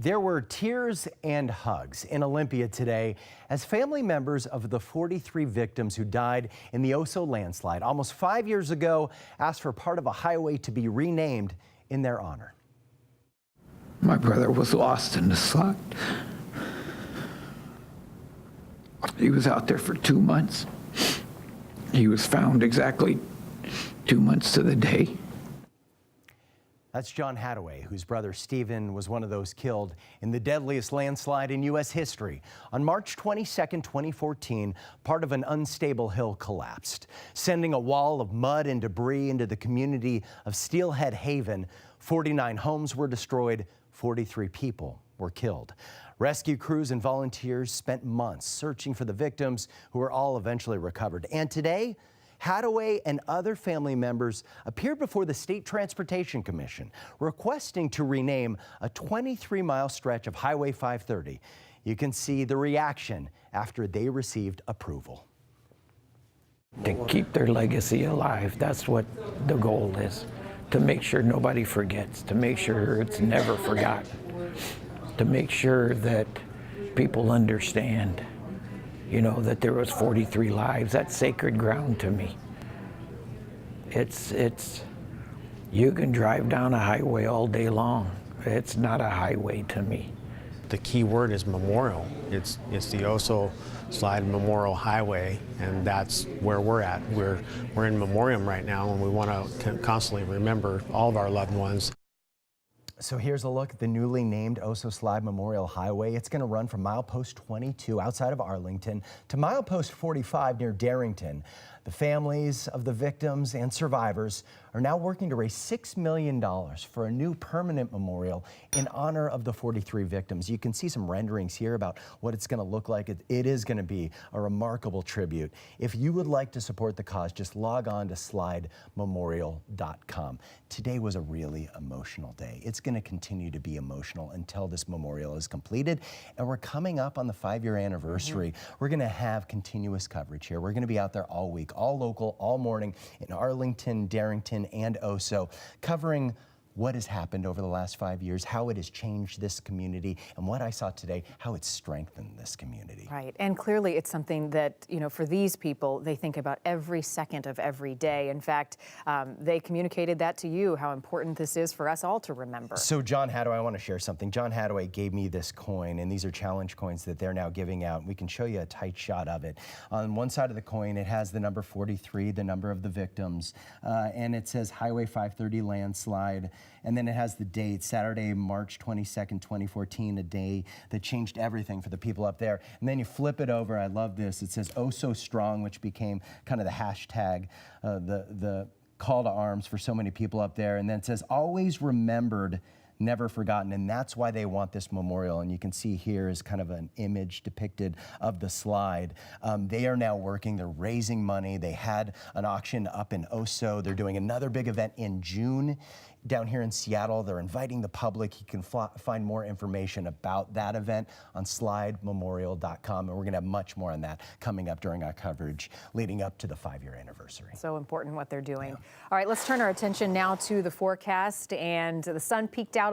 There were tears and hugs in Olympia today as family members of the 43 victims who died in the Oso landslide almost 5 years ago asked for part of a highway to be renamed in their honor. My brother was lost in the slide. He was out there for 2 months. He was found exactly 2 months to the day. That's John Hadaway, whose brother Stephen was one of those killed in the deadliest landslide in U.S. history. On March 22, 2014, part of an unstable hill collapsed, sending a wall of mud and debris into the community of Steelhead Haven. 49 homes were destroyed, 43 people were killed. Rescue crews and volunteers spent months searching for the victims, who were all eventually recovered. And today, Hadaway and other family members appeared before the State Transportation Commission, requesting to rename a 23-mile stretch of Highway 530. You can see the reaction after they received approval. To keep their legacy alive, that's what the goal is. To make sure nobody forgets, to make sure it's never forgotten, to make sure that people understand, you know, that there was 43 lives. That's sacred ground to me. It's you can drive down a highway all day long. It's not a highway to me. The key word is memorial. It's the Oso Slide Memorial Highway, and that's where we're at. We're in memoriam right now, and we want to constantly remember all of our loved ones. So here's a look at the newly named Oso Slide Memorial Highway. It's going to run from milepost 22 outside of Arlington to milepost 45 near Darrington. The families of the victims and survivors are now working to raise $6 million for a new permanent memorial in honor of the 43 victims. You can see some renderings here about what it's going to look like. It is going to be a remarkable tribute. If you would like to support the cause, just log on to slidememorial.com. Today was a really emotional day. It's going to continue to be emotional until this memorial is completed. And we're coming up on the 5-year anniversary. We're going to have continuous coverage here. We're going to be out there all week, all local, all morning in Arlington, Darrington, and Oso, covering what has happened over the last 5 years, how it has changed this community, and what I saw today, how it's strengthened this community. Right, and clearly it's something that, you know, for these people, they think about every second of every day. In fact, they communicated that to you, how important this is for us all to remember. So John Hadaway, I want to share something. John Hadaway gave me this coin, and these are challenge coins that they're now giving out. We can show you a tight shot of it. On one side of the coin, it has the number 43, the number of the victims, and it says Highway 530 landslide. And then it has the date, Saturday, March 22nd, 2014, a day that changed everything for the people up there. And then you flip it over, I love this, it says "Oh So Strong," which became kind of the hashtag, the call to arms for so many people up there. And then it says "Always Remembered, Never Forgotten," and that's why they want this memorial. And you can see here is kind of an image depicted of the slide. They are now working, they're raising money. They had an auction up in Oso. They're doing another big event in June down here in Seattle. They're inviting the public. You can find more information about that event on slidememorial.com. And we're gonna have much more on that coming up during our coverage leading up to the 5-year anniversary. So important what they're doing. Yeah. All right, let's turn our attention now to the forecast. And the sun peaked out